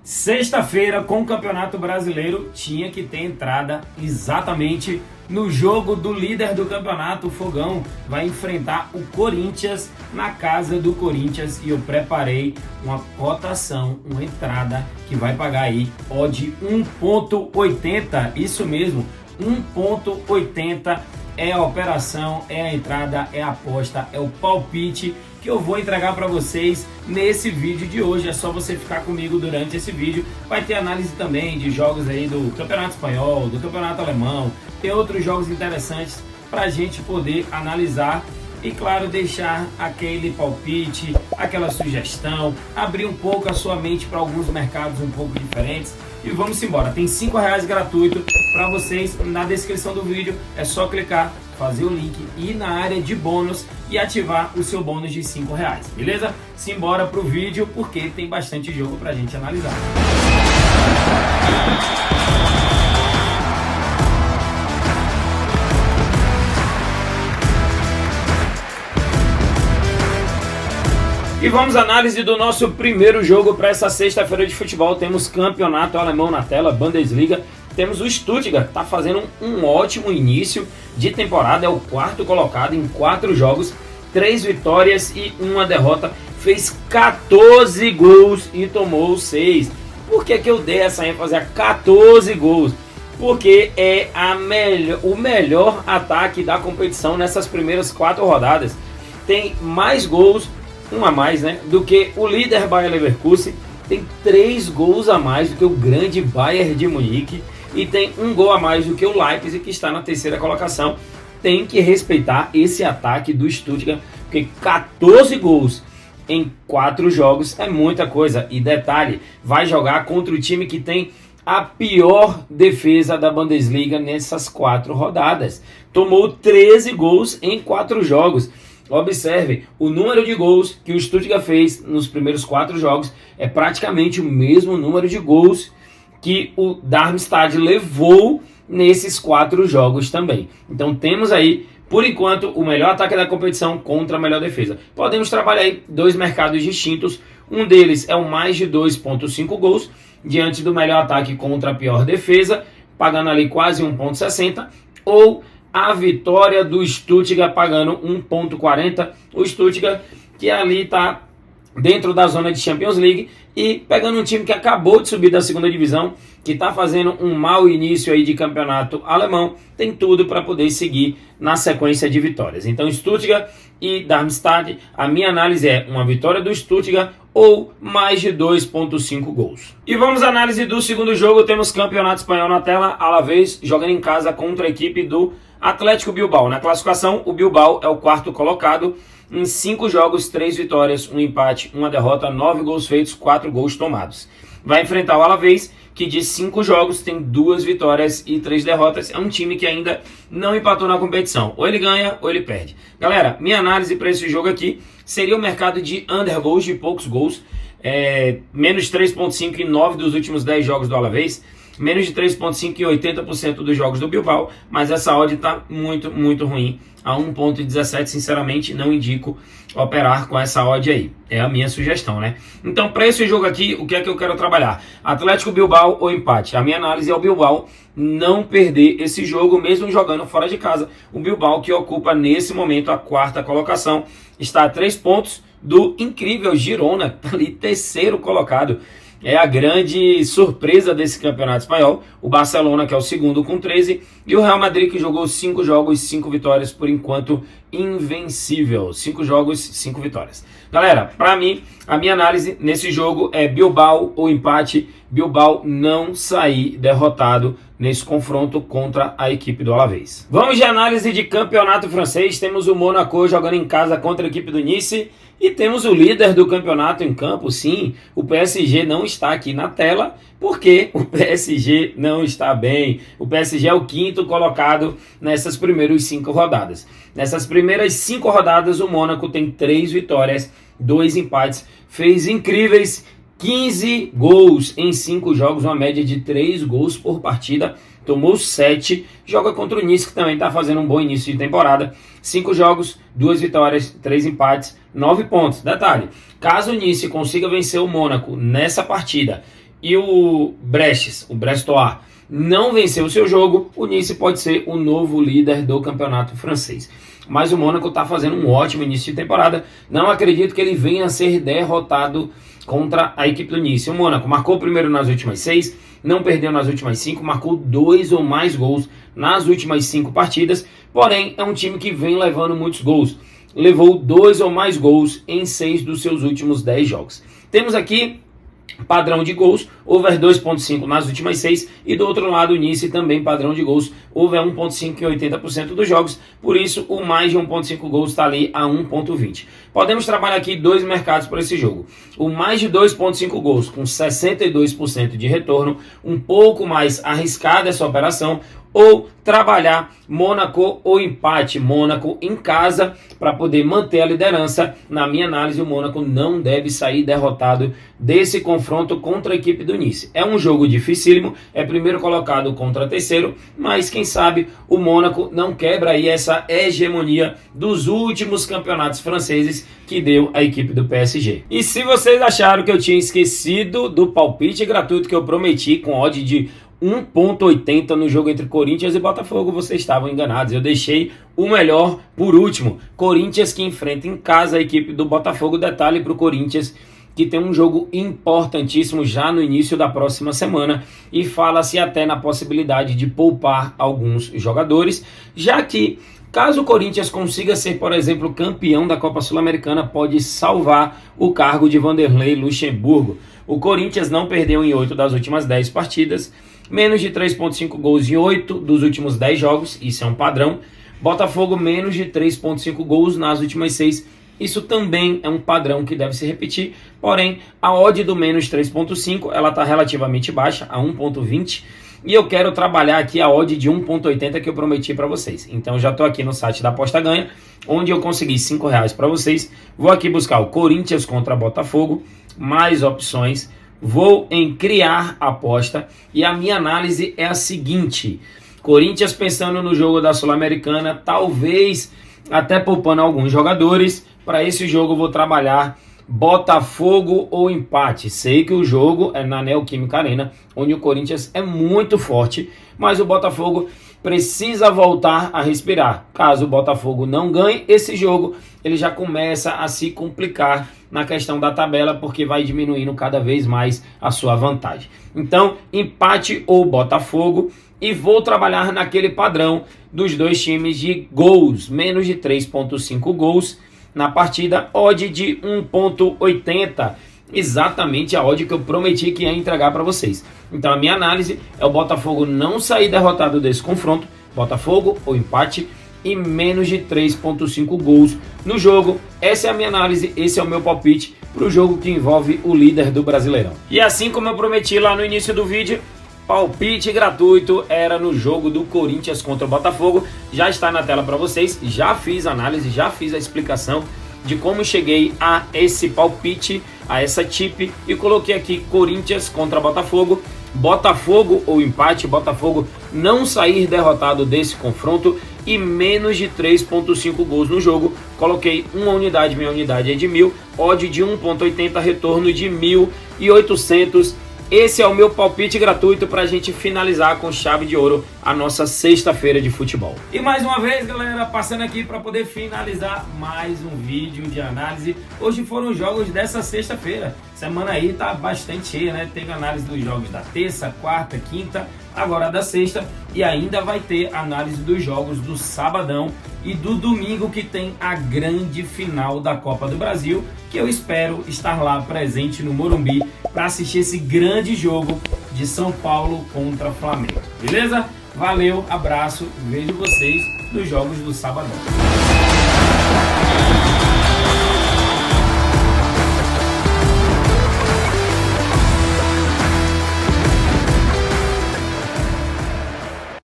Sexta-feira, com o Campeonato Brasileiro, tinha que ter entrada exatamente no jogo do líder do campeonato. O Fogão vai enfrentar o Corinthians na casa do Corinthians e eu preparei uma cotação, uma entrada que vai pagar aí odd 1,80. Isso mesmo, 1,80 é a operação, é a entrada, é a aposta, é o palpite que eu vou entregar para vocês nesse vídeo de hoje. É só você ficar comigo durante esse vídeo. Vai ter análise também de jogos aí do Campeonato Espanhol, do Campeonato Alemão. Tem outros jogos interessantes para a gente poder analisar e, claro, deixar aquele palpite, aquela sugestão, abrir um pouco a sua mente para alguns mercados um pouco diferentes. E vamos embora. Tem R$5 gratuito para vocês na descrição do vídeo. É só clicar, fazer o link, ir na área de bônus e ativar o seu bônus de R$5, beleza? Simbora pro vídeo porque tem bastante jogo pra gente analisar. E vamos à análise do nosso primeiro jogo para essa sexta-feira de futebol. Temos campeonato alemão na tela, Bundesliga. Temos o Stuttgart, está fazendo um ótimo início de temporada. É o quarto colocado em 4 jogos, 3 vitórias e 1 derrota. Fez 14 gols e tomou 6. Por que eu dei essa ênfase a 14 gols? Porque é o melhor ataque da competição nessas primeiras 4 rodadas. Tem mais gols, um a mais, né, do que o líder Bayer Leverkusen, tem 3 gols a mais do que o grande Bayern de Munique e tem 1 gol a mais do que o Leipzig, que está na 3ª colocação. Tem que respeitar esse ataque do Stuttgart, porque 14 gols em 4 jogos é muita coisa. E detalhe, vai jogar contra o time que tem a pior defesa da Bundesliga nessas 4 rodadas. Tomou 13 gols em 4 jogos. Observe, o número de gols que o Stuttgart fez nos primeiros 4 jogos é praticamente o mesmo número de gols que o Darmstadt levou nesses 4 jogos também. Então temos aí, por enquanto, o melhor ataque da competição contra a melhor defesa. Podemos trabalhar aí 2 mercados distintos. Um deles é o mais de 2,5 gols, diante do melhor ataque contra a pior defesa, pagando ali quase 1,60, ou a vitória do Stuttgart pagando 1,40. O Stuttgart que ali está dentro da zona de Champions League e pegando um time que acabou de subir da 2ª divisão, que está fazendo um mau início aí de campeonato alemão, tem tudo para poder seguir na sequência de vitórias. Então Stuttgart e Darmstadt, a minha análise é uma vitória do Stuttgart ou mais de 2,5 gols. E vamos à análise do segundo jogo. Temos Campeonato Espanhol na tela, Alavés jogando em casa contra a equipe do Atlético Bilbao. Na classificação, o Bilbao é o 4º colocado em 5 jogos, 3 vitórias, 1 empate, 1 derrota, 9 gols feitos, 4 gols tomados. Vai enfrentar o Alavés, que de 5 jogos tem 2 vitórias e 3 derrotas. É um time que ainda não empatou na competição. Ou ele ganha ou ele perde. Galera, minha análise para esse jogo aqui seria o mercado de undergoals, de poucos gols. Menos de 3,5 em 9 dos últimos 10 jogos do Alavés. Menos de 3,5 em 80% dos jogos do Bilbao, mas essa odd está muito, muito ruim. A 1,17, sinceramente, não indico operar com essa odd aí. É a minha sugestão, né? Então, para esse jogo aqui, o que é que eu quero trabalhar? Atlético Bilbao ou empate? A minha análise é o Bilbao não perder esse jogo, mesmo jogando fora de casa. O Bilbao, que ocupa nesse momento a 4ª colocação, está a 3 pontos do incrível Girona, ali 3º colocado. É a grande surpresa desse campeonato espanhol. O Barcelona, que é o 2º com 13, e o Real Madrid, que jogou 5 jogos, 5 vitórias, por enquanto invencível. 5 jogos, 5 vitórias. Galera, para mim, a minha análise nesse jogo é Bilbao ou empate. Bilbao não sair derrotado nesse confronto contra a equipe do Alavés. Vamos de análise de campeonato francês. Temos o Monaco jogando em casa contra a equipe do Nice. E temos o líder do campeonato em campo, sim. O PSG não está aqui na tela, porque o PSG não está bem. O PSG é o 5º colocado nessas primeiras 5 rodadas. Nessas primeiras 5 rodadas, o Mônaco tem 3 vitórias, 2 empates. Fez incríveis 15 gols em 5 jogos, uma média de 3 gols por partida. Tomou 7, joga contra o Nice, que também está fazendo um bom início de temporada. 5 jogos, 2 vitórias, 3 empates, 9 pontos. Detalhe, caso o Nice consiga vencer o Mônaco nessa partida e o Brestois, não venceu o seu jogo, o Nice pode ser o novo líder do campeonato francês. Mas o Mônaco está fazendo um ótimo início de temporada. Não acredito que ele venha a ser derrotado contra a equipe do Nice. O Mônaco marcou primeiro nas últimas 6, não perdeu nas últimas 5, marcou 2 ou mais gols nas últimas 5 partidas. Porém, é um time que vem levando muitos gols. Levou 2 ou mais gols em 6 dos seus últimos 10 jogos. Temos aqui padrão de gols, over 2.5 nas últimas 6, e do outro lado o Nice também padrão de gols, over 1.5 em 80% dos jogos, por isso o mais de 1.5 gols está ali a 1.20. Podemos trabalhar aqui dois mercados para esse jogo, o mais de 2.5 gols com 62% de retorno, um pouco mais arriscada essa operação, ou trabalhar Mônaco ou empate, Mônaco em casa, para poder manter a liderança. Na minha análise, o Mônaco não deve sair derrotado desse confronto contra a equipe do Nice. É um jogo dificílimo, é primeiro colocado contra terceiro, mas quem sabe o Mônaco não quebra aí essa hegemonia dos últimos campeonatos franceses que deu a equipe do PSG. E se vocês acharam que eu tinha esquecido do palpite gratuito que eu prometi com odd de 1.80 no jogo entre Corinthians e Botafogo, vocês estavam enganados. Eu deixei o melhor por último. Corinthians que enfrenta em casa a equipe do Botafogo. Detalhe para o Corinthians que tem um jogo importantíssimo já no início da próxima semana, e fala-se até na possibilidade de poupar alguns jogadores, já que caso o Corinthians consiga ser, por exemplo, campeão da Copa Sul-Americana, pode salvar o cargo de Vanderlei Luxemburgo. O Corinthians não perdeu em 8 das últimas 10 partidas, menos de 3.5 gols em 8 dos últimos 10 jogos, isso é um padrão. Botafogo menos de 3.5 gols nas últimas 6, isso também é um padrão que deve se repetir, porém a odd do menos 3.5 ela está relativamente baixa, a 1.20, e eu quero trabalhar aqui a odd de 1.80 que eu prometi para vocês. Então já estou aqui no site da Aposta Ganha, onde eu consegui R$5 para vocês. Vou aqui buscar o Corinthians contra Botafogo, mais opções, vou em criar aposta, e a minha análise é a seguinte: Corinthians pensando no jogo da Sul-Americana, talvez até poupando alguns jogadores. Para esse jogo eu vou trabalhar Botafogo ou empate. Sei que o jogo é na Neoquímica Arena, onde o Corinthians é muito forte, mas o Botafogo precisa voltar a respirar. Caso o Botafogo não ganhe esse jogo, ele já começa a se complicar na questão da tabela, porque vai diminuindo cada vez mais a sua vantagem. Então, empate ou Botafogo, e vou trabalhar naquele padrão dos dois times de gols, menos de 3.5 gols na partida, odd de 1.80, exatamente a odd que eu prometi que ia entregar para vocês. Então a minha análise é o Botafogo não sair derrotado desse confronto, Botafogo ou empate, e menos de 3.5 gols no jogo. Essa é a minha análise, esse é o meu palpite para o jogo que envolve o líder do Brasileirão. E assim como eu prometi lá no início do vídeo, palpite gratuito era no jogo do Corinthians contra o Botafogo. Já está na tela para vocês, já fiz a análise, já fiz a explicação de como cheguei a esse palpite, a essa tip, e coloquei aqui Corinthians contra Botafogo, Botafogo ou empate, Botafogo não sair derrotado desse confronto, e menos de 3.5 gols no jogo. Coloquei uma unidade, minha unidade é de 1.000, odd de 1.80, retorno de 1.800. Esse é o meu palpite gratuito para a gente finalizar com chave de ouro a nossa sexta-feira de futebol. E mais uma vez, galera, passando aqui para poder finalizar mais um vídeo de análise. Hoje foram os jogos dessa sexta-feira. Semana aí tá bastante cheia, né? Teve análise dos jogos da terça, quarta, quinta, agora da sexta, e ainda vai ter análise dos jogos do sabadão e do domingo, que tem a grande final da Copa do Brasil, que eu espero estar lá presente no Morumbi para assistir esse grande jogo de São Paulo contra Flamengo. Beleza? Valeu, abraço, vejo vocês nos jogos do sabadão.